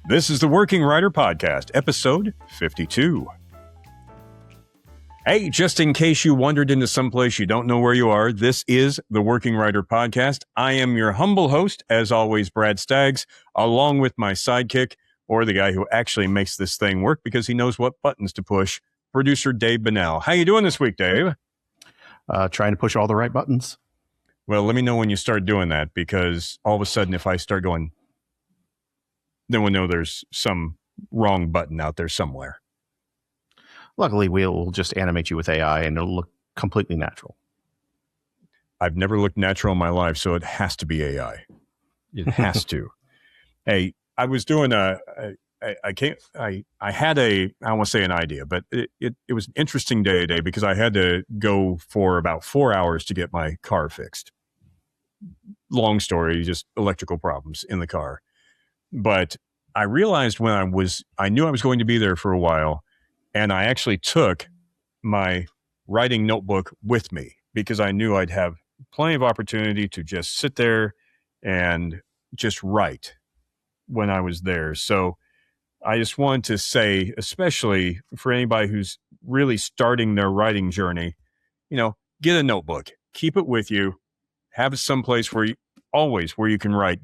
This is the Working Writer Podcast, episode 52. Hey, just in case you wandered into someplace you don't know where you are, this is the Working Writer Podcast. I am your humble host, as always, Brad Staggs, along with my sidekick, or the guy who actually makes this thing work because he knows what buttons to push, producer Dave Bennell. How you doing this week, Dave? Trying to push all the right buttons. Well, let me know when you start doing that, because all of a sudden, if I start going, then we'll know there's some wrong button out there somewhere. Luckily, we'll just animate you with AI and it'll look completely natural. I've never looked natural in my life, so it has to be AI. It has to. Hey, I was doing I had I don't want to say an idea, but it was an interesting day today because I had to go for about 4 hours to get my car fixed. Long story, just electrical problems in the car. But I realized when I knew I was going to be there for a while, and I actually took my writing notebook with me because I knew I'd have plenty of opportunity to just sit there and just write when I was there. So I just wanted to say, especially for anybody who's really starting their writing journey, get a notebook, keep it with you, have it someplace where you can write.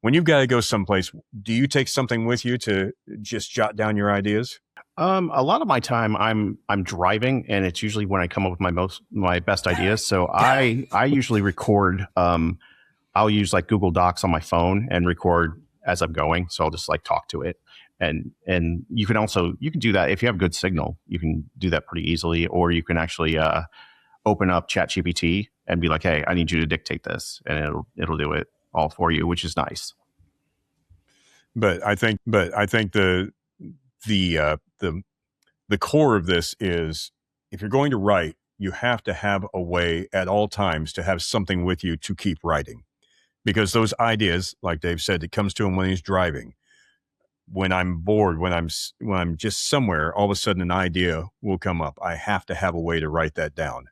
When you've got to go someplace, do you take something with you to just jot down your ideas? A lot of my time I'm driving, and it's usually when I come up with my best ideas. So I usually record. I'll use like Google Docs on my phone and record as I'm going. So I'll just like talk to it. And you can do that if you have good signal. You can do that pretty easily, or you can actually open up ChatGPT and be like, "Hey, I need you to dictate this," and it'll do it all for you, which is nice. But I think the core of this is, if you're going to write, you have to have a way at all times to have something with you to keep writing, because those ideas, like Dave said, it comes to him when he's driving. When I'm bored, when I'm just somewhere, all of a sudden an idea will come up. I have to have a way to write that down.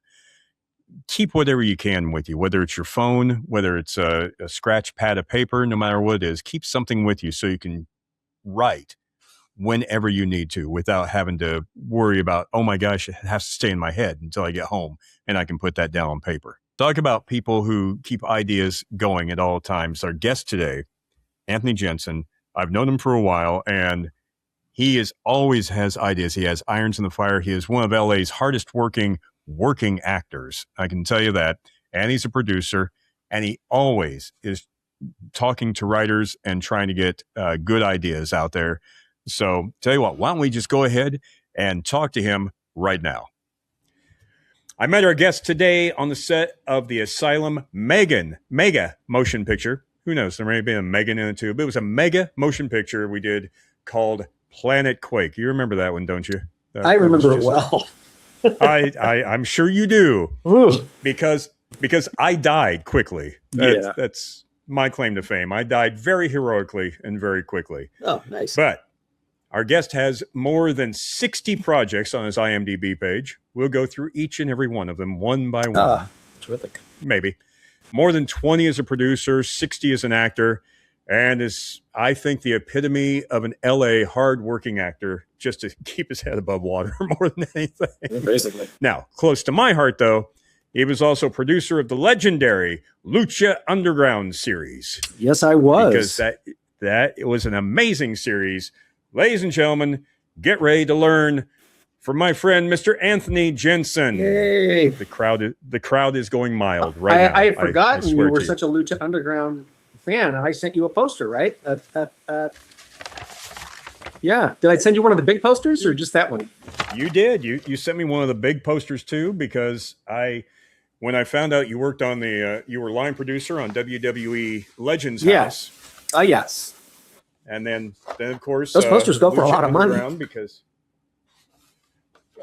Keep whatever you can with you, whether it's your phone, whether it's a scratch pad of paper, no matter what it is, keep something with you so you can write whenever you need to without having to worry about, oh my gosh, it has to stay in my head until I get home and I can put that down on paper. Talk about people who keep ideas going at all times. Our guest today, Anthony Jensen. I've known him for a while, and he always has ideas. He has irons in the fire. He is one of LA's hardest working actors. I can tell you that. And he's a producer, and he always is talking to writers and trying to get good ideas out there. So tell you what, why don't we just go ahead and talk to him right now. I met our guest today on the set of the Asylum mega motion picture. Who knows? There may have been a Megan in it too, but it was a mega motion picture we did called Planet Quake. You remember that one, don't you? I remember it well. I'm sure you do. Ooh. Because I died quickly. That's my claim to fame. I died very heroically and very quickly. Oh, nice. But our guest has more than 60 projects on his IMDb page. We'll go through each and every one of them one by one. Terrific. Maybe. More than 20 as a producer, 60 as an actor, and is, I think, the epitome of an LA hardworking actor, just to keep his head above water more than anything. Yeah, basically. Now, close to my heart, though, he was also producer of the legendary Lucha Underground series. Yes, I was. Because that it was an amazing series. Ladies and gentlemen, get ready to learn from my friend, Mr. Anthony Jensen. Yay. The crowd is going mild right now. I had forgotten you were to such a Lucha Underground fan. I sent you a poster, right? Yeah. Did I send you one of the big posters or just that one? You did. You sent me one of the big posters too, because when I found out you worked on you were line producer on WWE Legends House. Yes. And then of course those posters go for a lot of money, because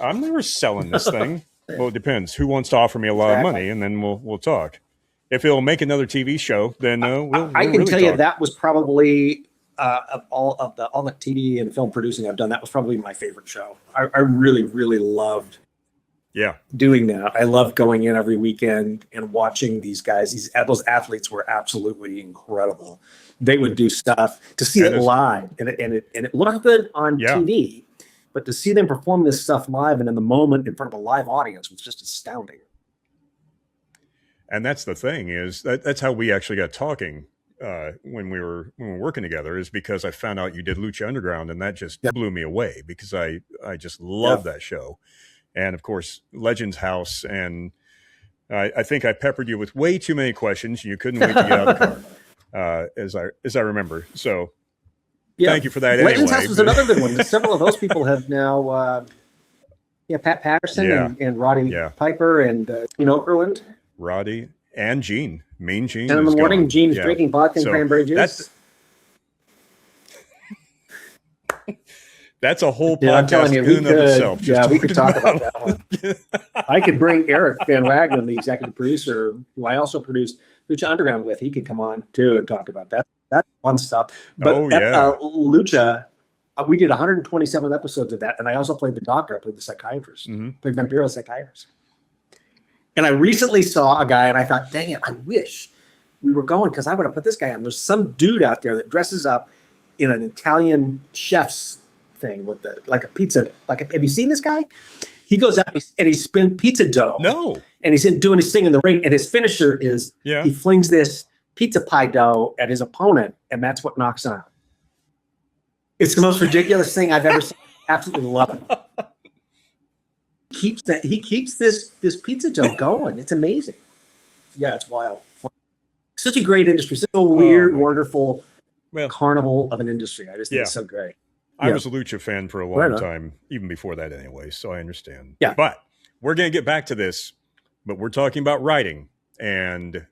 I'm never selling this thing. Well, it depends. Who wants to offer me a lot of money, and then we'll talk. If it'll make another TV show, then we'll I can really tell you talk. that was probably of all the TV and film producing I've done, that was probably my favorite show. I really, really loved Yeah. doing that. I love going in every weekend and watching these guys. Those athletes were absolutely incredible. They would do stuff to see And it live, and it looked good on Yeah. TV, but to see them perform this stuff live and in the moment in front of a live audience was just astounding. And that's the thing is that's how we actually got talking when we were working together, is because I found out you did Lucha Underground, and that just blew me away because I just love that show. And of course, Legends House, and I think I peppered you with way too many questions. You couldn't wait to get out of the car, as I remember. So thank you for that. Legends anyway. House was another good one. Several of those people have now, Pat Patterson and Roddy Piper and Gene Okerlund. Roddy and Gene, Mean Gene. 10 in the morning, Gene's drinking vodka and cranberry juice. That's a whole I'm telling podcast you, in and of itself. We could talk about that one. I could bring Eric Van Wagenen, the executive producer, who I also produced Lucha Underground with. He could come on too and talk about that. That's fun stuff. But Lucha, we did 127 episodes of that, and I also played the doctor. I played the psychiatrist, played Vampiro psychiatrist. And I recently saw a guy, and I thought, dang it, I wish we were going, because I would have put this guy on. There's some dude out there that dresses up in an Italian chef's thing with like a pizza. Have you seen this guy? He goes up and he spins pizza dough. No. And he's doing his thing in the ring, and his finisher is he flings this pizza pie dough at his opponent, and that's what knocks him out. It's the most ridiculous thing I've ever seen. Absolutely love it. He keeps this pizza dough going. It's amazing. Yeah, it's wild. Such a great industry. Such a weird, wonderful carnival of an industry. I just think it's so great. I was a Lucha fan for a long time, even before that anyway, so I understand. Yeah. But we're going to get back to this, but we're talking about writing and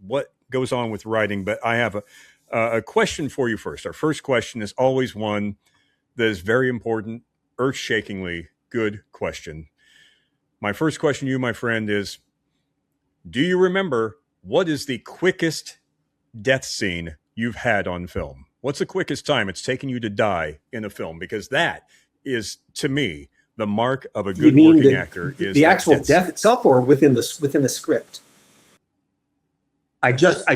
what goes on with writing. But I have a question for you first. Our first question is always one that is very important, earth-shakingly good question. My first question to you, my friend, is, do you remember what is the quickest death scene you've had on film? What's the quickest time it's taken you to die in a film? Because that is, to me, the mark of a good working actor. Is the actual death itself, or within the script? I just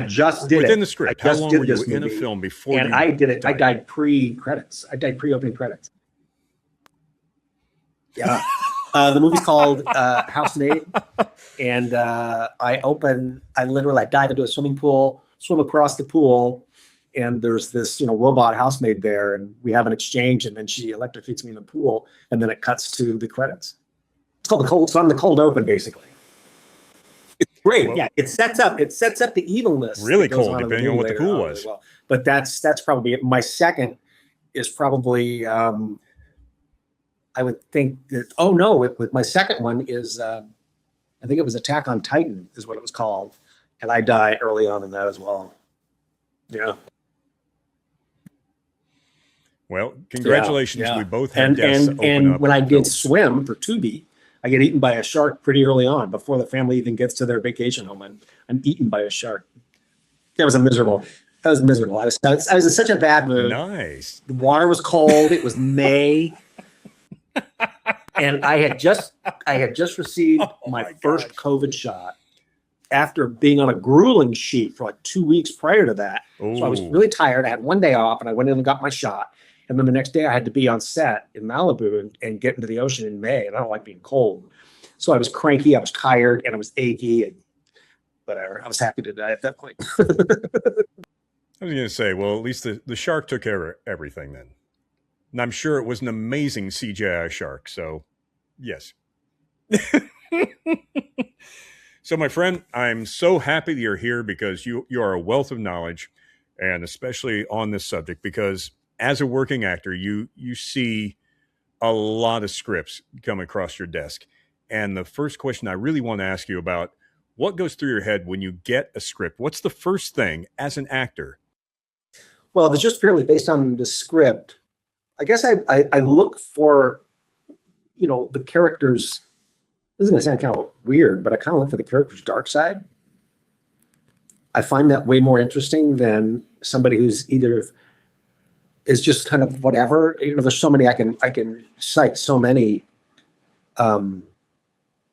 did within the script. How long were you in a film before? And I did it. Died. I died pre-credits. I died pre-opening credits. Yeah. The movie's called Housemaid, and I dive into a swimming pool, swim across the pool, and there's this robot housemaid there, and we have an exchange, and then she electrocutes me in the pool, and then it cuts to the credits. It's called it's on the cold open, basically. It's great. Well, it sets up the evilness. Really cold, depending on what the pool was. Well. But that's probably it. My second is probably I would think that with my second one is I think it was Attack on Titan is what it was called, and I die early on in that as well. Yeah. Well, congratulations. Yeah. We both had deaths and when I did swim for Tubi, I get eaten by a shark pretty early on, before the family even gets to their vacation home. I'm eaten by a shark. That was miserable. I was in such a bad mood. Nice. The water was cold. It was May. And I had just received my first COVID shot after being on a grueling sheet for like 2 weeks prior to that. Ooh. So I was really tired. I had one day off, and I went in and got my shot. And then the next day I had to be on set in Malibu and get into the ocean in May. And I don't like being cold. So I was cranky, I was tired, and I was achy, and whatever. I was happy to die at that point. I was going to say, well, at least the shark took care of everything then. And I'm sure it was an amazing CGI shark. So, yes. So, my friend, I'm so happy that you're here, because you are a wealth of knowledge, and especially on this subject, because as a working actor, you see a lot of scripts come across your desk. And the first question I really want to ask you about, what goes through your head when you get a script? What's the first thing as an actor? Well, it's just purely based on the script. I guess I look for, the characters. This is going to sound kind of weird, but I kind of look for the character's dark side. I find that way more interesting than somebody who's either is just kind of whatever. There's so many I can cite so many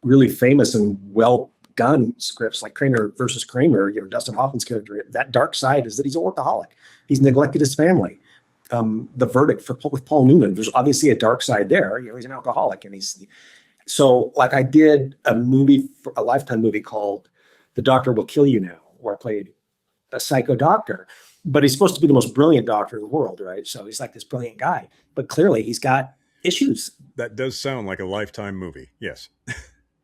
really famous and well done scripts like Kramer versus Kramer, Dustin Hoffman's character, that dark side is that he's a workaholic. He's neglected his family. The Verdict with Paul Newman, there's obviously a dark side there. He's an alcoholic, and so like I did a Lifetime movie called The Doctor Will Kill You Now, where I played a psycho doctor, but he's supposed to be the most brilliant doctor in the world, right? So he's like this brilliant guy, but clearly he's got issues. That does sound like a Lifetime movie. Yes.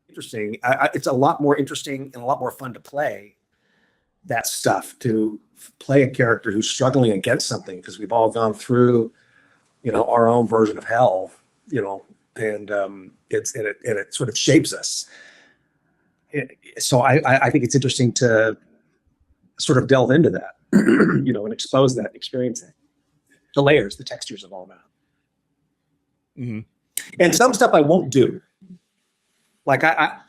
Interesting. It's a lot more interesting and a lot more fun to play that stuff, to play a character who's struggling against something, because we've all gone through, our own version of hell, and it sort of shapes us. So I think it's interesting to sort of delve into that, and expose that, experience it, the layers, the textures of all that. Mm-hmm. And some stuff I won't do. Like there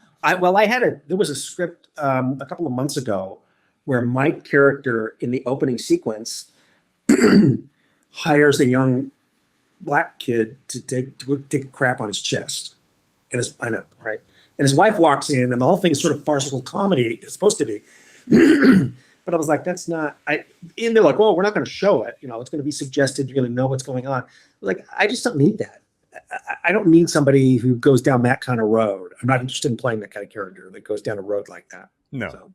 was a script a couple of months ago where my character in the opening sequence hires a young black kid to take a crap on his chest. I know, right? And his wife walks in, and the whole thing is sort of farcical comedy. It's supposed to be. But I was like, that's not, and they're like, well, we're not going to show it. It's going to be suggested. You're going to know what's going on. Like, I just don't need that. I don't need somebody who goes down that kind of road. I'm not interested in playing that kind of character that goes down a road like that. No. So.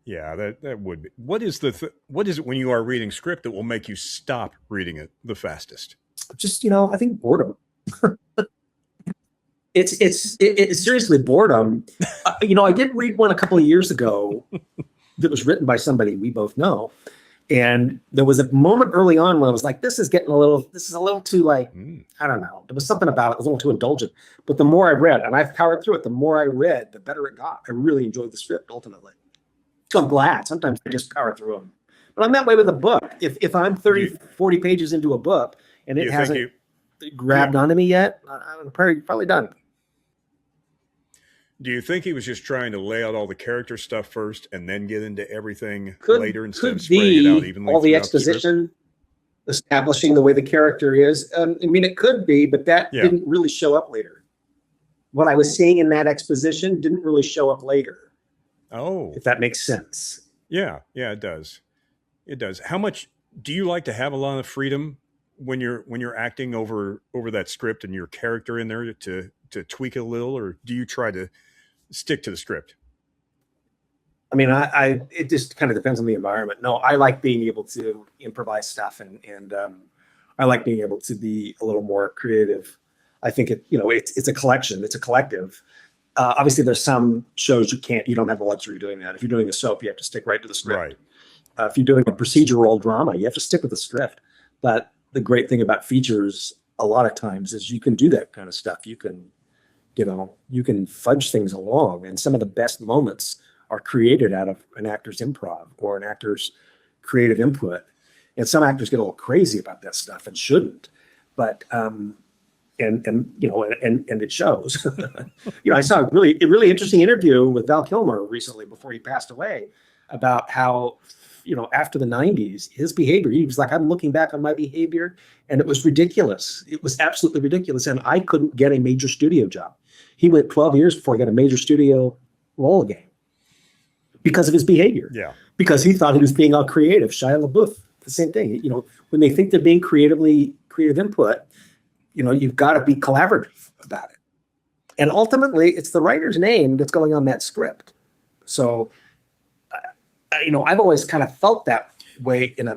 Yeah, that would be. What is it when you are reading script that will make you stop reading it the fastest? Just, I think boredom. It's seriously boredom. I did read one a couple of years ago that was written by somebody we both know. And there was a moment early on when I was like, this is a little too I don't know. There was something about it. It was a little too indulgent. But the more I read, and I've powered through it, the more I read, the better it got. I really enjoyed the script ultimately. So I'm glad. Sometimes I just power through them. But I'm that way with a book. If I'm 40 pages into a book and it hasn't grabbed onto me yet, I'm probably done. Do you think he was just trying to lay out all the character stuff first and then get into everything later instead of spreading it out evenly? All the exposition, establishing the way the character is. It could be, but that didn't really show up later. What I was seeing in that exposition didn't really show up later. Oh, if that makes sense. Yeah, it does. It does. How much do you like to have a lot of freedom when you're acting over that script and your character in there to tweak it a little, or do you try to stick to the script? It just kind of depends on the environment. No, I like being able to improvise stuff, and I like being able to be a little more creative. I think it's a collection, it's a collective. Obviously, there's some shows you don't have the luxury of doing that. If you're doing a soap, you have to stick right to the script. Right. If you're doing a procedural drama, you have to stick with the script. But the great thing about features, a lot of times, is you can do that kind of stuff. You can fudge things along, and some of the best moments are created out of an actor's improv or an actor's creative input. And some actors get a little crazy about that stuff and shouldn't. But and it shows. I saw a really interesting interview with Val Kilmer recently before he passed away about how, after the 90s, his behavior, he was like, I'm looking back on my behavior, and it was ridiculous. It was absolutely ridiculous. And I couldn't get a major studio job. He went 12 years before he got a major studio role again because of his behavior. Yeah. Because he thought he was being all creative. Shia LaBeouf, the same thing. When they think they're being creative input, you've got to be collaborative about it. And ultimately, it's the writer's name that's going on that script. So, I've always kind of felt that way in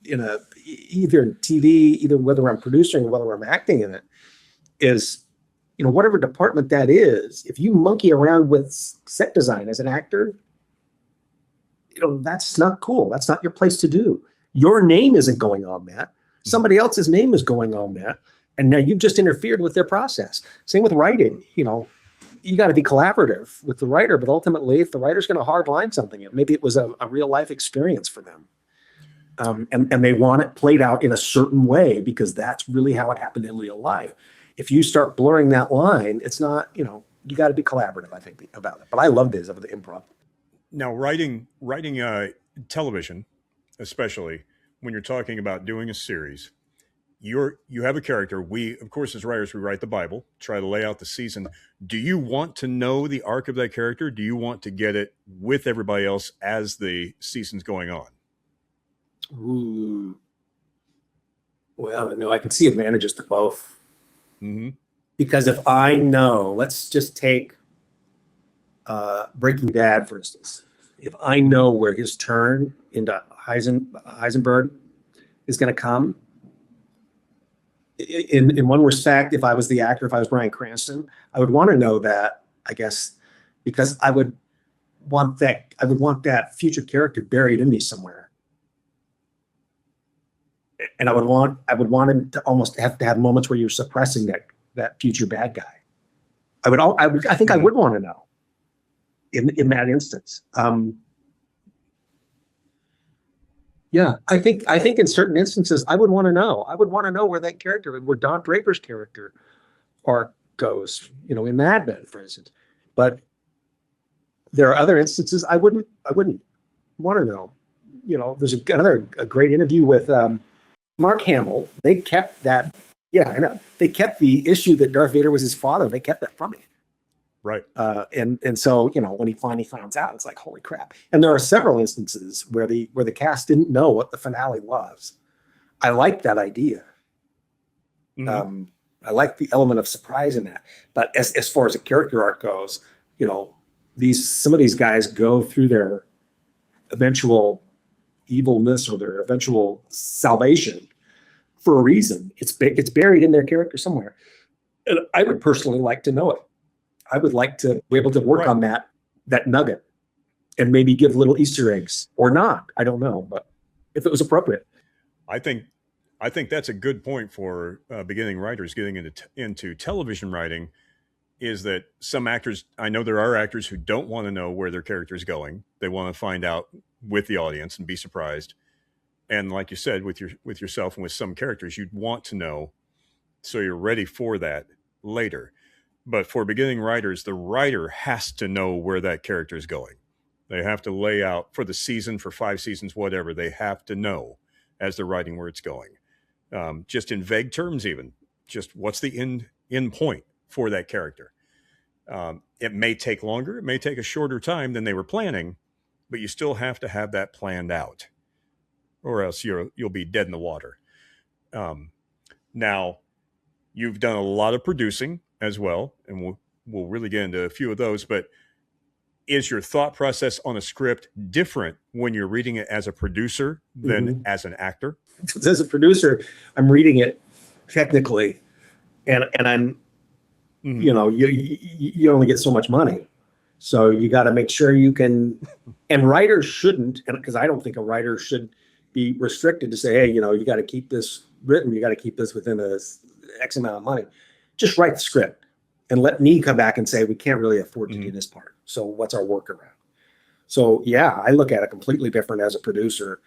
either in TV, either whether I'm producing or whether I'm acting in it, is, whatever department that is, if you monkey around with set design as an actor, that's not cool. That's not your place to do. Your name isn't going on that. Somebody else's name is going on that. And now you've just interfered with their process. Same with writing. You got to be collaborative with the writer, but ultimately, if the writer's going to hardline something, maybe it was a real life experience for them. And they want it played out in a certain way because that's really how it happened in real life. If you start blurring that line, it's not, you got to be collaborative, I think, about it. But I love this of the improv. Now, writing television, especially when you're talking about doing a series, you have a character. We, of course, as writers, we write the Bible, try to lay out the season. Do you want to know the arc of that character? Do you want to get it with everybody else as the season's going on? Ooh. Well, no, I can see advantages to both. Mm-hmm. Because if I know, let's just take Breaking Bad, for instance. If I know where his turn into Heisenberg is going to come, in one respect, if I was the actor, if I was Bryan Cranston, I would want to know that, I guess, because I would want that future character buried in me somewhere. And I would want him to almost have to have moments where you're suppressing that future bad guy. I think I would want to know in that instance. Yeah, I think in certain instances I would want to know. I would want to know where that character, where Don Draper's character arc goes, in Mad Men, for instance. But there are other instances I wouldn't want to know. There's a great interview with Mark Hamill. They kept that. Yeah, I know. They kept the issue that Darth Vader was his father. They kept that from me. Right. And so, when he finally finds out, it's like, holy crap. And there are several instances where the cast didn't know what the finale was. I like that idea. Mm-hmm. I like the element of surprise in that. But as far as a character arc goes, some of these guys go through their eventual evilness or their eventual salvation for a reason. It's buried in their character somewhere. And I would personally like to know it. I would like to be able to work on that nugget and maybe give little Easter eggs or not. I don't know, but if it was appropriate. I think that's a good point for beginning writers getting into television writing, is that some actors, I know there are actors who don't want to know where their character is going. They want to find out with the audience and be surprised. And like you said, with yourself and with some characters, you'd want to know so you're ready for that later. But for beginning writers, the writer has to know where that character is going. They have to lay out for the season, for 5 seasons, whatever. They have to know as they're writing where it's going. Just in vague terms, even just what's the end point for that character. It may take longer. It may take a shorter time than they were planning, but you still have to have that planned out, or else you'll be dead in the water. Now, you've done a lot of producing as well, and we'll really get into a few of those, but is your thought process on a script different when you're reading it as a producer than as an actor? As a producer, I'm reading it technically, and I'm, you only get so much money. So you got to make sure you can, and writers shouldn't, and because I don't think a writer should be restricted to say, hey, you got to keep this written, you got to keep this within a X amount of money. Just write the script and let me come back and say, we can't really afford to do this part. So what's our workaround? So yeah, I look at it completely different as a producer.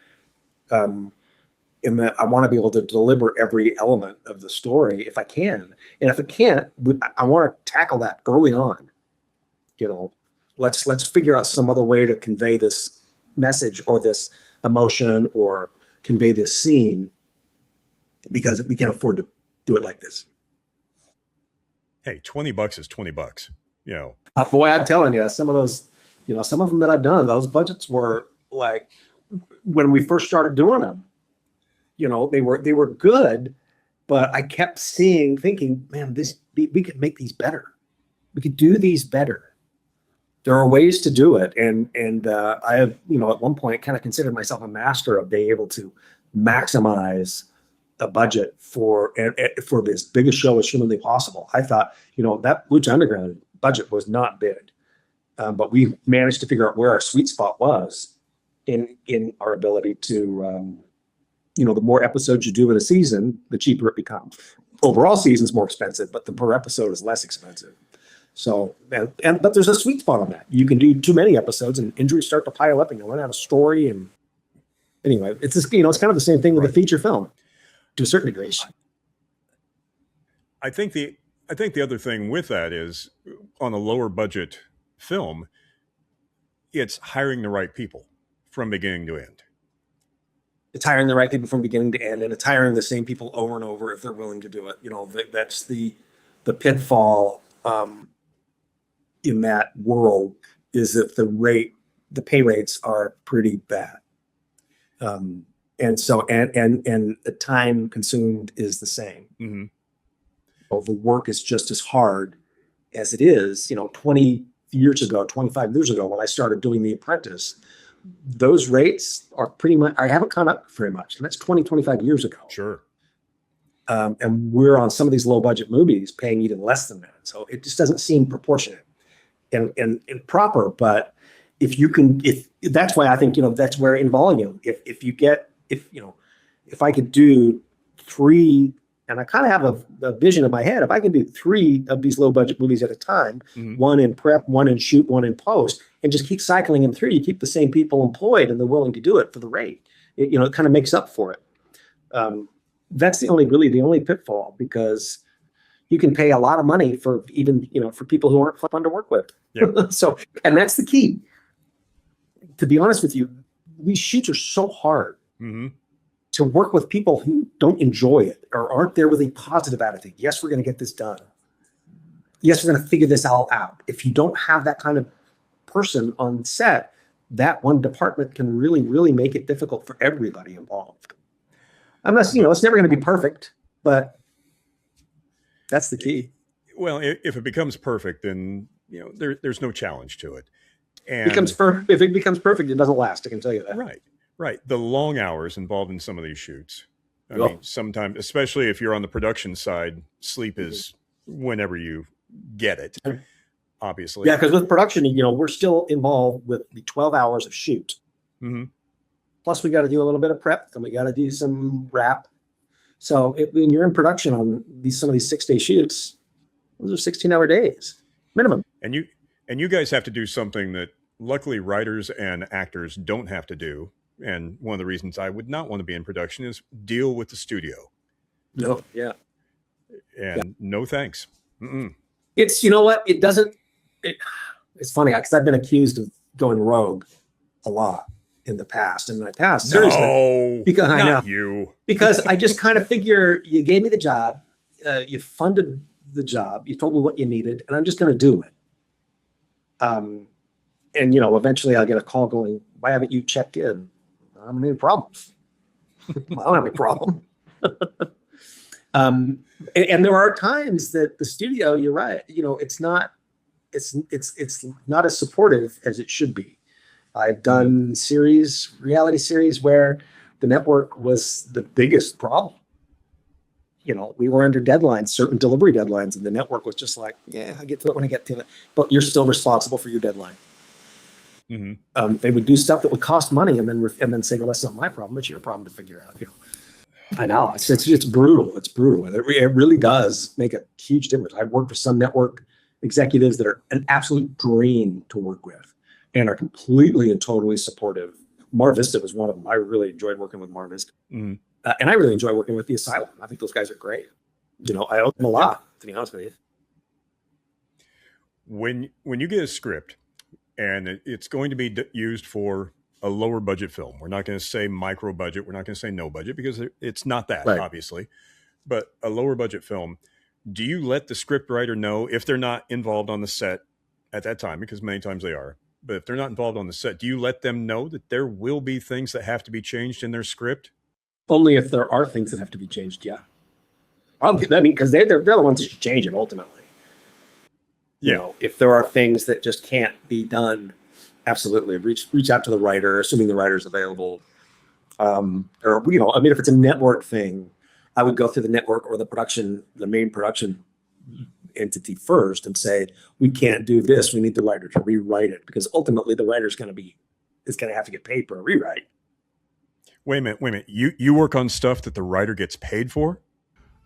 In that I want to be able to deliver every element of the story if I can. And if I can't, I want to tackle that early on. Let's figure out some other way to convey this message or this emotion or convey this scene, because we can't afford to do it like this. Hey, $20 is $20. Boy, I'm telling you, some of those, some of them that I've done, those budgets were like, when we first started doing them, they were good, but I kept thinking, man, we could make these better. We could do these better. There are ways to do it, and I have, at one point, kind of considered myself a master of being able to maximize a budget for this biggest show as humanly possible. I thought, that Lucha Underground budget was not big, but we managed to figure out where our sweet spot was in our ability to, the more episodes you do in a season, the cheaper it becomes. Overall season's more expensive, but the per episode is less expensive. So, but there's a sweet spot on that. You can do too many episodes and injuries start to pile up and you run out of story. And anyway, it's just, it's kind of the same thing with a feature film to a certain degree. I think the other thing with that is, on a lower budget film, it's hiring the right people from beginning to end. It's hiring the right people from beginning to end, and it's hiring the same people over and over if they're willing to do it. That's the pitfall in that world, is that the pay rates are pretty bad. And so, and the time consumed is the same. Mm-hmm. So the work is just as hard as it is, 20 years ago, 25 years ago, when I started doing The Apprentice, those rates are pretty much, I haven't gone up very much. And that's 20, 25 years ago. Sure. And we're on some of these low budget movies paying even less than that. So it just doesn't seem proportionate and proper. But if that's why I think, that's where in volume, if I could do 3, and I kind of have a vision in my head, if I can do 3 of these low budget movies at a time, mm-hmm. 1 in prep, 1 in shoot, 1 in post, and just keep cycling them through, you keep the same people employed and they're willing to do it for the rate. It kind of makes up for it. That's the only pitfall, because you can pay a lot of money for even, for people who aren't fun to work with. Yeah. So, and that's the key. To be honest with you, these shoots are so hard. Mm-hmm. To work with people who don't enjoy it or aren't there with a positive attitude. Yes, we're going to get this done. Yes, we're going to figure this all out. If you don't have that kind of person on set, that one department can really, really make it difficult for everybody involved. Unless, it's never going to be perfect, but that's the key. Well, if it becomes perfect, then, there's no challenge to it. And if it becomes perfect, it doesn't last. I can tell you that. Right. The long hours involved in some of these shoots. I mean, sometimes, especially if you're on the production side, sleep is whenever you get it, obviously. Yeah, because with production, we're still involved with the 12 hours of shoot. Mm-hmm. Plus, we got to do a little bit of prep, and we got to do some wrap. So when you're in production on some of these 6-day shoots, those are 16-hour days minimum. And you guys have to do something that luckily writers and actors don't have to do. And one of the reasons I would not want to be in production is deal with the studio. No, yeah. And no thanks. Mm-mm. It's, what? It's funny because I've been accused of going rogue a lot in the past. Seriously. No, because I know you. Because I just kind of figure you gave me the job, you funded the job, you told me what you needed, and I'm just going to do it. And eventually I'll get a call going, why haven't you checked in? I don't have any problems. I don't have any problem. And there are times that the studio, you're right, it's not as supportive as it should be. I've done reality series where the network was the biggest problem. We were under deadlines, certain delivery deadlines, and the network was just like, yeah, I get to it when I get to it, but you're still responsible for your deadline. Mm-hmm. They would do stuff that would cost money and then say, well, that's not my problem, it's your problem to figure out. I know it's brutal. It's brutal. It really does make a huge difference. I've worked with some network executives that are an absolute dream to work with and are completely and totally supportive. Mar Vista was one of them. I really enjoyed working with Mar Vista. Mm-hmm. And I really enjoy working with the Asylum. I think those guys are great. I owe them a lot, to be honest with you. When you get a script and it's going to be used for a lower budget film, we're not going to say micro budget, we're not going to say no budget, because it's not that, right. Obviously. But a lower budget film, do you let the script writer know if they're not involved on the set at that time? Because many times they are. But if they're not involved on the set, do you let them know that there will be things that have to be changed in their script? Only if there are things that have to be changed, yeah. Because they're the ones that should change it ultimately. Yeah. If there are things that just can't be done, absolutely reach out to the writer, assuming the writer's available. If it's a network thing, I would go through the network or the main production entity first and say, we can't do this. We need the writer to rewrite it, because ultimately the writer's going to have to get paid for a rewrite. Wait a minute. You work on stuff that the writer gets paid for?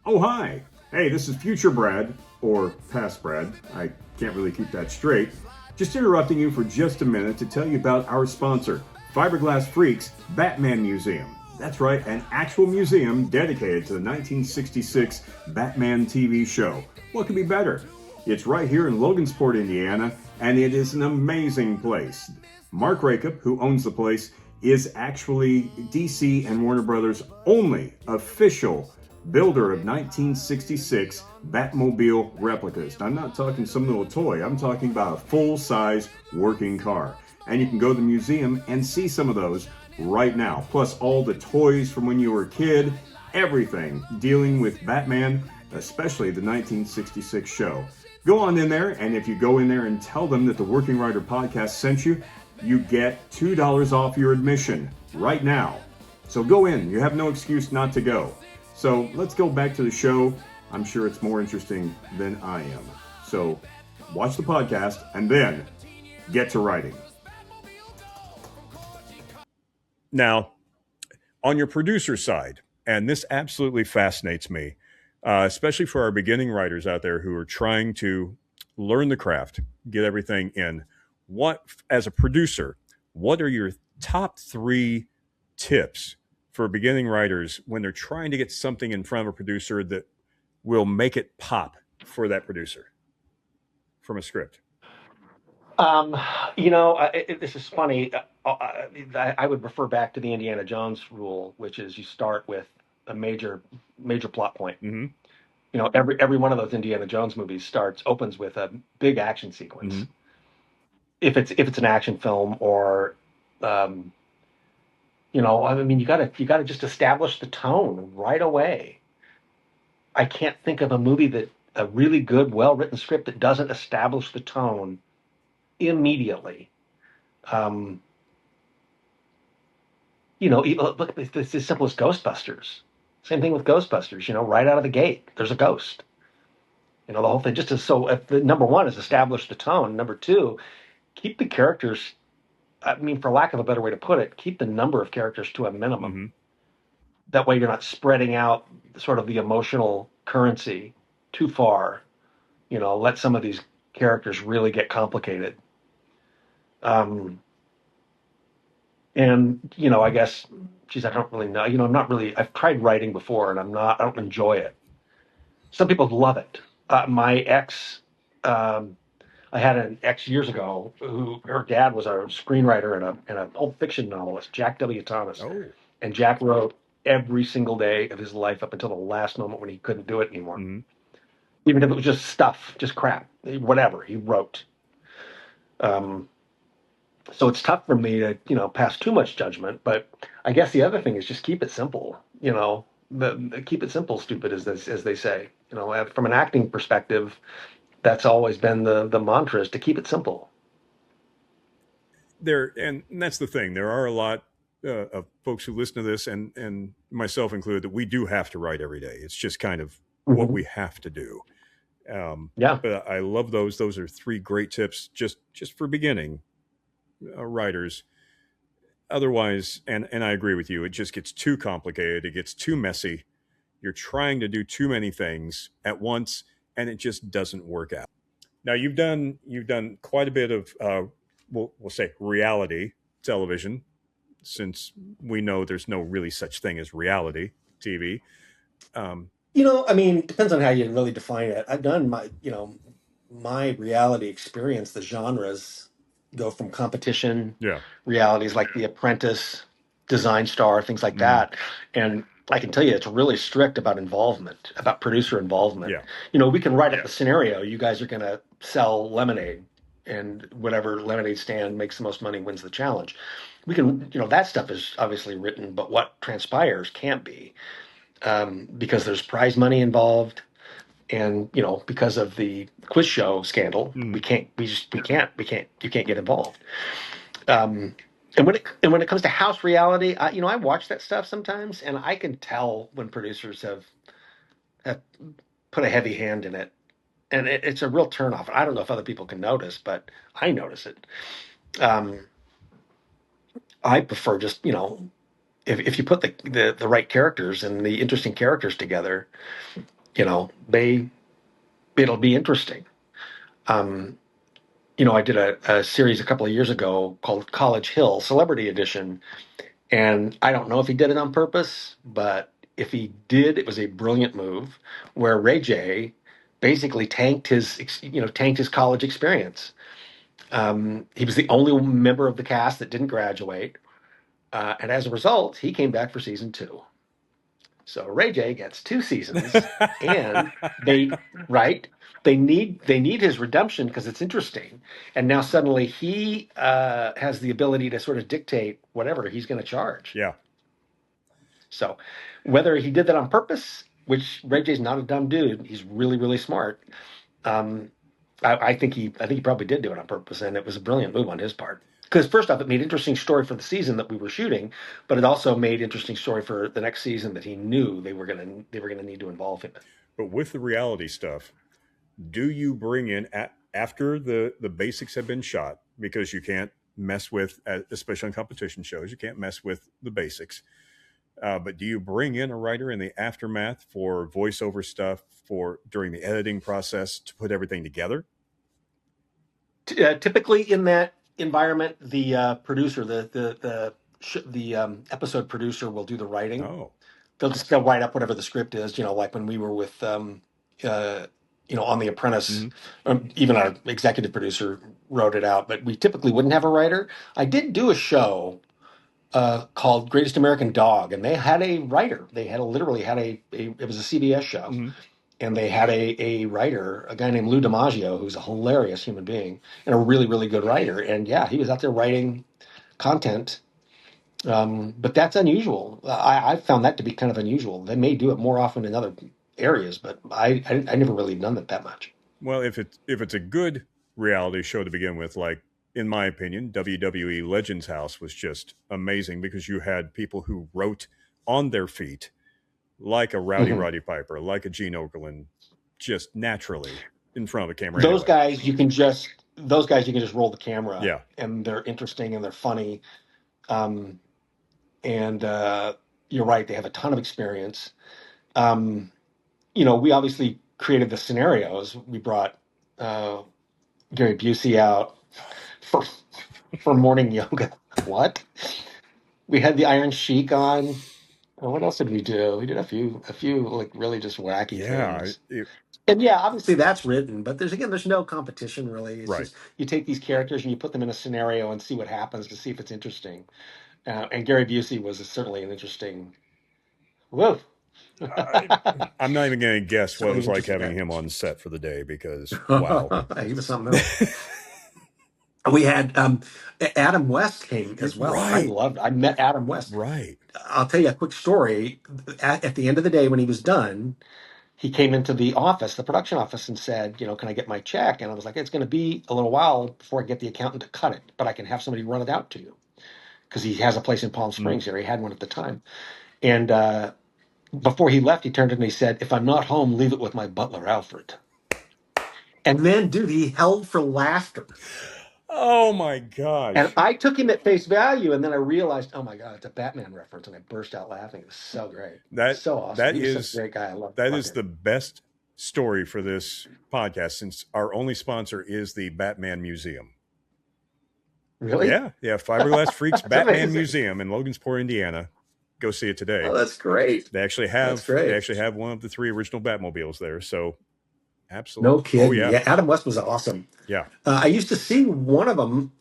Oh, hi. Hey, this is future Brad, or past Brad. I can't really keep that straight. Just interrupting you for just a minute to tell you about our sponsor, Fiberglass Freaks Batman Museum. That's right, an actual museum dedicated to the 1966 Batman TV show. What could be better? It's right here in Logansport, Indiana, and it is an amazing place. Mark Rakup, who owns the place, is actually DC and Warner Brothers' only official builder of 1966 Batmobile replicas. I'm not talking some little toy. I'm talking about a full-size working car. And you can go to the museum and see some of those right now. Plus all the toys from when you were a kid, everything dealing with Batman, especially the 1966 show. Go on in there, and if you go in there and tell them that the Working Writer Podcast sent you, you get $2 off your admission right now. So go in. You have no excuse not to go. So let's go back to the show. I'm sure it's more interesting than I am. So watch the podcast and then get to writing. Now, on your producer side, and this absolutely fascinates me, especially for our beginning writers out there who are trying to learn the craft, get everything in. What, as a producer, what are your top 3 tips for beginning writers when they're trying to get something in front of a producer that will make it pop for that producer from a script? This is funny. I would refer back to the Indiana Jones rule, which is you start with a major plot point. Mm-hmm. Every one of those Indiana Jones movies opens with a big action sequence. Mm-hmm. If it's an action film, or you gotta just establish the tone right away. I can't think of a really good, well-written script that doesn't establish the tone immediately. Look, it's as simple as Ghostbusters. Same thing with Ghostbusters. Right out of the gate, there's a ghost. The whole thing just is so. Number one is establish the tone. Number two, keep the characters. For lack of a better way to put it, keep the number of characters to a minimum. Mm-hmm. That way, you're not spreading out sort of the emotional currency too far. Let some of these characters really get complicated. I guess, geez, I don't really know. I've tried writing before, and I don't enjoy it. Some people love it. My ex, I had an ex years ago who, her dad was a screenwriter and a pulp fiction novelist, Jack W. Thomas. Oh. And Jack wrote every single day of his life up until the last moment when he couldn't do it anymore. Mm-hmm. Even if it was just stuff, just crap, whatever, he wrote. So it's tough for me to, pass too much judgment. But I guess the other thing is just keep it simple. Keep it simple, stupid, as they say. From an acting perspective, that's always been the mantra, is to keep it simple. And that's the thing. There are a lot of folks who listen to this, and myself included, that we do have to write every day. It's just kind of what we have to do. But I love those. Those are 3 great tips just for beginning writers. Otherwise, and I agree with you, it just gets too complicated. It gets too messy. You're trying to do too many things at once, and it just doesn't work out. Now, you've done quite a bit of we'll say reality television, since we know there's no really such thing as reality TV. It depends on how you really define it. I've done my reality experience. The genres go from competition realities like The Apprentice, Design Star, things like that. And I can tell you, it's really strict about involvement, about producer involvement. Yeah. We can write up a scenario. You guys are going to sell lemonade, and whatever lemonade stand makes the most money wins the challenge. We can, that stuff is obviously written, but what transpires can't be, because there's prize money involved. And, because of the quiz show scandal, you can't get involved. And when it comes to house reality, I watch that stuff sometimes, and I can tell when producers have put a heavy hand in it, and it's a real turnoff. I don't know if other people can notice, but I notice it. I prefer just, if you put the right characters and the interesting characters together, it'll be interesting. I did a series a couple of years ago called College Hill Celebrity Edition, and I don't know if he did it on purpose, but if he did, it was a brilliant move where Ray J basically tanked his college experience. He was the only member of the cast that didn't graduate. And as a result, he came back for season 2. So Ray J gets 2 seasons, and they need his redemption because it's interesting. And now suddenly he has the ability to sort of dictate whatever he's going to charge. Yeah. So whether he did that on purpose, which Ray J's not a dumb dude, he's really, really smart. I think he probably did do it on purpose, and it was a brilliant move on his part. Because first off, it made interesting story for the season that we were shooting, but it also made interesting story for the next season that he knew they were gonna need to involve him in. But with the reality stuff, do you bring in after the basics have been shot, because you can't mess with, especially on competition shows, you can't mess with the basics. But do you bring in a writer in the aftermath for voiceover stuff during the editing process to put everything together? Typically in that environment, the producer, the episode producer will do the writing. Oh. They'll write up whatever the script is, like when we were with on The Apprentice, even our executive producer wrote it out, but we typically wouldn't have a writer. I did do a show called Greatest American Dog, and they had a writer. They had it was a CBS show. And they had a writer, a guy named Lou DiMaggio, who's a hilarious human being and a really, really good writer. And yeah, he was out there writing content. But that's unusual. I found that to be kind of unusual. They may do it more often in other areas, but I never really done it that much. Well, if it's a good reality show to begin with, like in my opinion, WWE Legends House was just amazing because you had people who wrote on their feet, like a Roddy Piper, like a Gene Okerlund, just naturally in front of the camera. Those guys you can just roll the camera. Yeah. And they're interesting and they're funny. And you're right, they have a ton of experience. We obviously created the scenarios. We brought Gary Busey out for morning yoga. What? We had the Iron Sheik on. What else did we do? We did a few like really just wacky things. And yeah, obviously that's written, but there's no competition really. It's just you take these characters and you put them in a scenario and see what happens to see if it's interesting. And Gary Busey was certainly an interesting. Whoa. I'm not even going to guess what it was like having him on set for the day because wow, he was something else. We had Adam West came as well. I met Adam West. Right. I'll tell you a quick story. At the end of the day, when he was done, he came into the office, the production office, and said, can I get my check? And I was like, it's going to be a little while before I get the accountant to cut it, but I can have somebody run it out to you. Because he has a place in Palm Springs here. He had one at the time. And before he left, he turned to me and he said, if I'm not home, leave it with my butler, Alfred. And then, dude, he held for laughter. Oh, my gosh. And I took him at face value, and then I realized, oh, my God, it's a Batman reference, and I burst out laughing. It was so great. So awesome. He's such a great guy. I love that. That is the best story for this podcast, since our only sponsor is the Batman Museum. Really? Yeah. Fiberglass Freaks Batman Museum in Logansport, Indiana. Go see it today. Oh, that's great. They actually have one of the 3 original Batmobiles there. So absolutely. No kidding. Oh, yeah. Adam West was awesome. Yeah. I used to see one of them.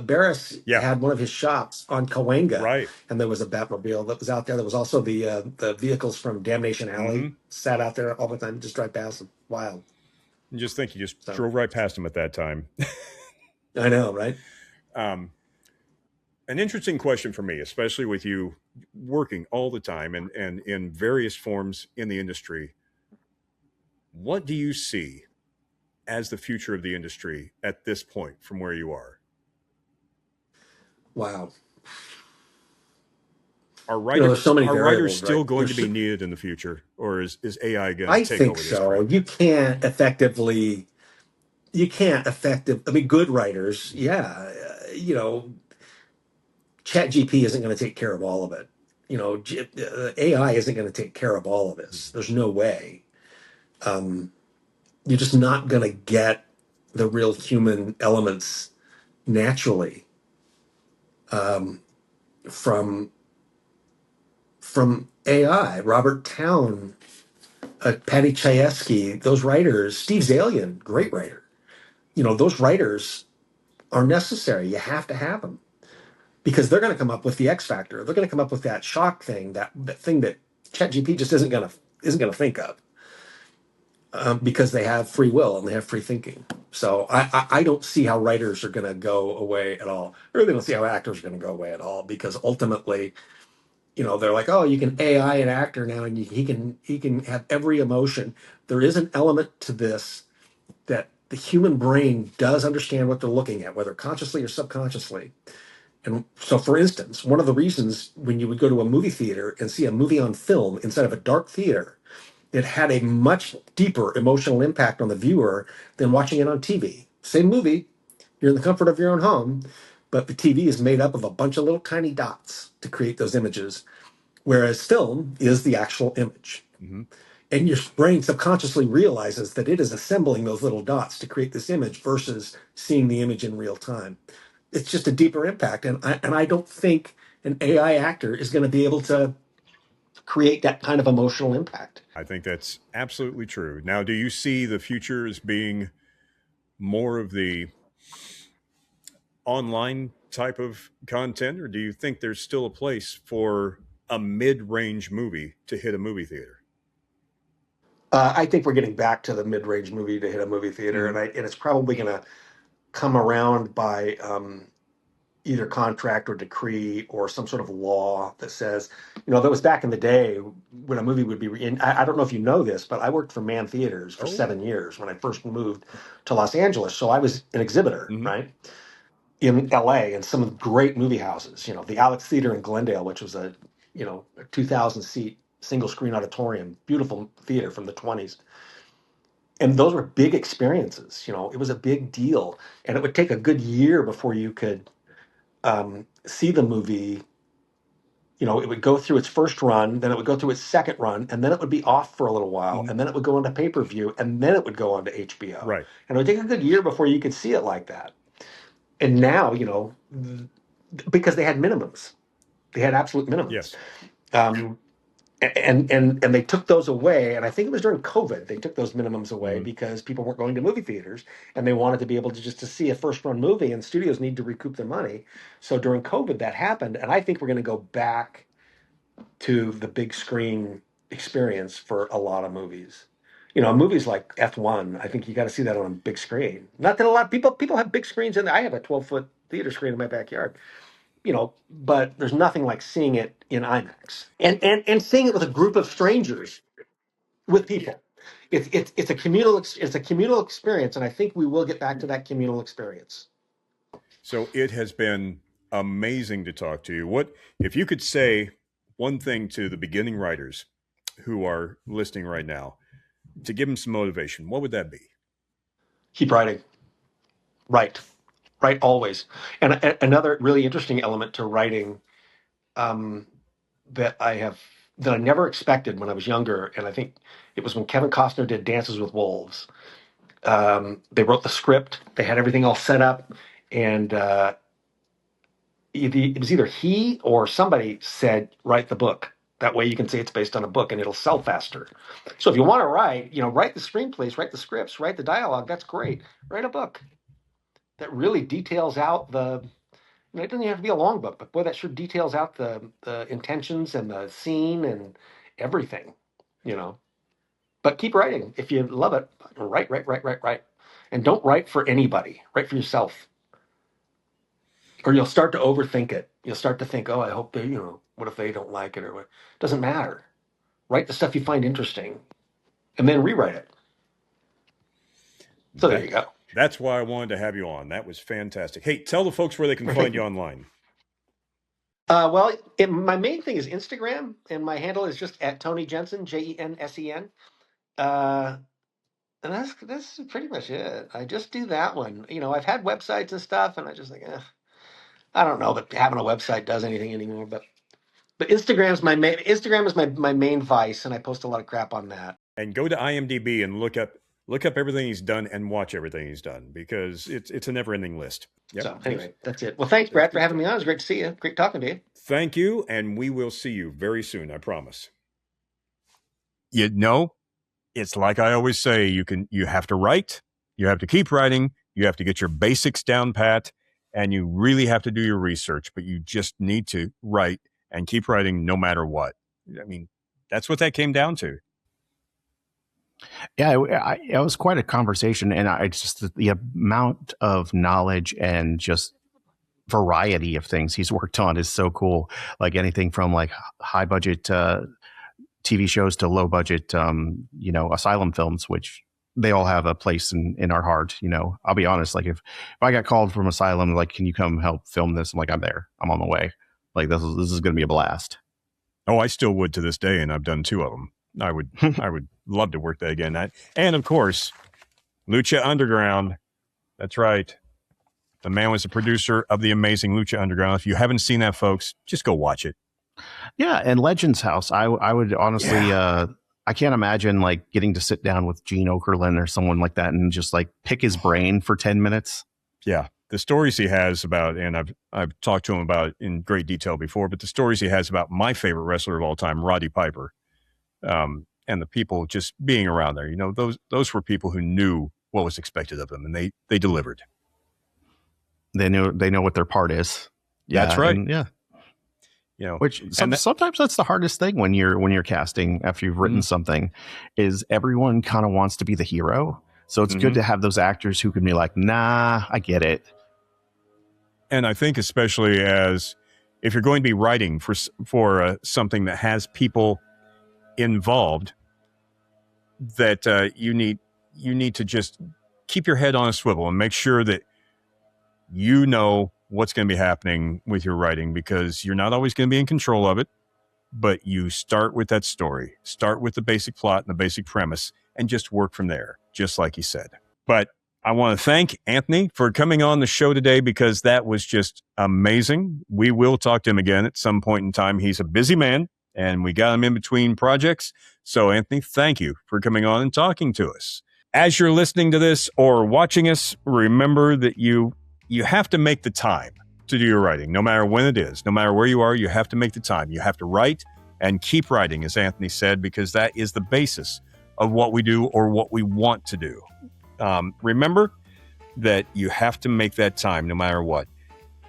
Barris had one of his shops on Cahuenga. Right. And there was a Batmobile that was out there. There was also the vehicles from Damnation Alley sat out there all the time, just drive past them. Wild. And just think, you just drove right past them at that time. I know, right? An interesting question for me, especially with you working all the time and in various forms in the industry. What do you see as the future of the industry at this point from where you are? Wow. Are writers still going to be needed in the future, or is AI going to take over this? I think so. You can't good writers, ChatGPT isn't going to take care of all of it. AI isn't going to take care of all of this. There's no way. You're just not going to get the real human elements naturally from AI. Robert Town, Patty Chayefsky, those writers, Steve Zalian, great writer. Those writers are necessary. You have to have them. because they're going to come up with the X factor. They're going to come up with that shock thing, that thing that ChatGPT just isn't going to think of, because they have free will and they have free thinking. So I don't see how writers are going to go away at all. I really don't see how actors are going to go away at all, because ultimately, they're like, oh, you can AI an actor now, and he can have every emotion. There is an element to this that the human brain does understand what they're looking at, whether consciously or subconsciously. And so, for instance, one of the reasons when you would go to a movie theater and see a movie on film instead of a dark theater, it had a much deeper emotional impact on the viewer than watching it on TV. Same movie, you're in the comfort of your own home, but the TV is made up of a bunch of little tiny dots to create those images, whereas film is the actual image. Mm-hmm. And your brain subconsciously realizes that it is assembling those little dots to create this image versus seeing the image in real time. It's just a deeper impact. And I don't think an AI actor is going to be able to create that kind of emotional impact. I think that's absolutely true. Now, do you see the future as being more of the online type of content, or do you think there's still a place for a mid-range movie to hit a movie theater? I think we're getting back to the mid-range movie to hit a movie theater, Mm-hmm. and it's probably going to come around by either contract or decree or some sort of law that says, that was back in the day when a movie would be. I don't know if you know this, but I worked for Man Theaters for 7 years when I first moved to Los Angeles. So I was an exhibitor, Mm-hmm. right, in LA, and some great movie houses. The Alex Theater in Glendale, which was a 2,000 seat single screen auditorium, beautiful theater from the 20s. And those were big experiences. It was a big deal, and it would take a good year before you could see the movie. It would go through its first run, then it would go through its second run, and then it would be off for a little while, Mm-hmm. and then it would go into pay-per-view, and then it would go onto HBO. Right. And it would take a good year before you could see it like that. And now, because they had minimums, they had absolute minimums. Yes. And they took those away, and I think it was during COVID they took those minimums away, Mm-hmm. because people weren't going to movie theaters, and they wanted to be able to just to see a first run movie, and studios need to recoup their money. So during COVID that happened, and I think we're going to go back to the big screen experience for a lot of movies. Movies like F1, I think you got to see that on a big screen. Not that a lot of people have big screens in there. I have a 12-foot theater screen in my backyard. But there's nothing like seeing it in IMAX and seeing it with a group of strangers, with people. It's a communal experience, and I think we will get back to that communal experience. So it has been amazing to talk to you. What if you could say one thing to the beginning writers who are listening right now to give them some motivation? What would that be? Keep writing. Write always. And another really interesting element to writing, that I never expected when I was younger, and I think it was when Kevin Costner did Dances with Wolves. They wrote the script, they had everything all set up, and it was either he or somebody said, write the book. That way you can say it's based on a book and it'll sell faster. So if you want to write, write the screenplays, write the scripts, write the dialogue. That's great. Write a book that really details out it doesn't have to be a long book, but boy, that sure details out the intentions and the scene and everything, But keep writing. If you love it, write. And don't write for anybody. Write for yourself. Or you'll start to overthink it. You'll start to think, oh, I hope they, what if they don't like it, or what? Doesn't matter. Write the stuff you find interesting and then rewrite it. So there you go. That's why I wanted to have you on. That was fantastic. Hey, tell the folks where they can find you online. Well, my main thing is Instagram, and my handle is just at Tony Jensen, Jensen. And that's pretty much it. I just do that one. I've had websites and stuff, and I just think, I don't know that having a website does anything anymore. But Instagram is my main vice, and I post a lot of crap on that. And go to IMDb and look up everything he's done and watch everything he's done, because it's a never-ending list. Yep. So anyway, that's it. Well, thanks, Brad, for having me on. It was great to see you. Great talking to you. Thank you, and we will see you very soon, I promise. It's like I always say, you have to write, you have to keep writing, you have to get your basics down pat, and you really have to do your research, but you just need to write and keep writing no matter what. I mean, that's what that came down to. Yeah, it was quite a conversation, and I just the amount of knowledge and just variety of things he's worked on is so cool. Like anything from like high budget TV shows to low budget, asylum films, which they all have a place in our heart. I'll be honest. Like if I got called from asylum, like, can you come help film this? I'm like, I'm there. I'm on the way. Like this is going to be a blast. Oh, I still would to this day, and I've done 2 of them. I would love to work that again. And of course, Lucha Underground. That's right. The man was the producer of the amazing Lucha Underground. If you haven't seen that, folks, just go watch it. Yeah, and Legends House. I would honestly, I can't imagine like getting to sit down with Gene Okerlund or someone like that and just like pick his brain for 10 minutes. Yeah, the stories he has about, and I've talked to him about in great detail before, but the stories he has about my favorite wrestler of all time, Roddy Piper, and the people just being around there. Those were people who knew what was expected of them, and they delivered. They know what their part is. Yeah, that's right. Yeah. Which sometimes that's the hardest thing when you're casting after you've written something, is everyone kind of wants to be the hero. So it's good to have those actors who can be like, nah, I get it. And I think especially as if you're going to be writing for something that has people involved, that you need to just keep your head on a swivel and make sure that you know what's going to be happening with your writing, because you're not always going to be in control of it, but you start with that story, start with the basic plot and the basic premise, and just work from there, just like he said. But I want to thank Anthony for coming on the show today, because that was just amazing. We will talk to him again at some point in time. He's a busy man, and we got him in between projects. So Anthony, thank you for coming on and talking to us. As you're listening to this or watching us, remember that you have to make the time to do your writing, no matter when it is, no matter where you are. You have to make the time. You have to write and keep writing, as Anthony said, because that is the basis of what we do or what we want to do. Remember that you have to make that time no matter what.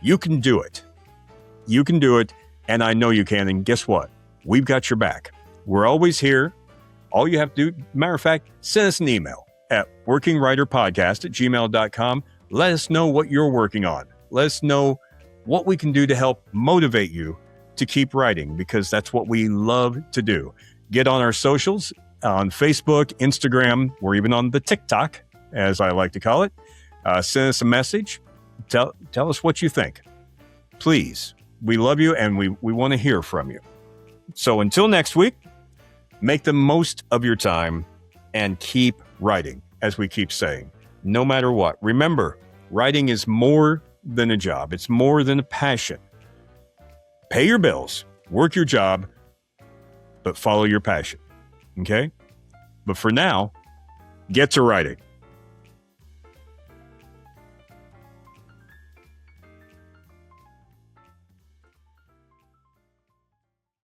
You can do it. You can do it, and I know you can. And guess what? We've got your back. We're always here. All you have to do, matter of fact, send us an email at workingwriterpodcast@gmail.com. Let us know what you're working on. Let us know what we can do to help motivate you to keep writing, because that's what we love to do. Get on our socials on Facebook, Instagram. We're even on the TikTok, as I like to call it. Send us a message. Tell us what you think. Please. We love you, and we want to hear from you. So until next week, make the most of your time and keep writing, as we keep saying. No matter what. Remember, writing is more than a job. It's more than a passion. Pay your bills, work your job, but follow your passion. Okay? But for now, get to writing.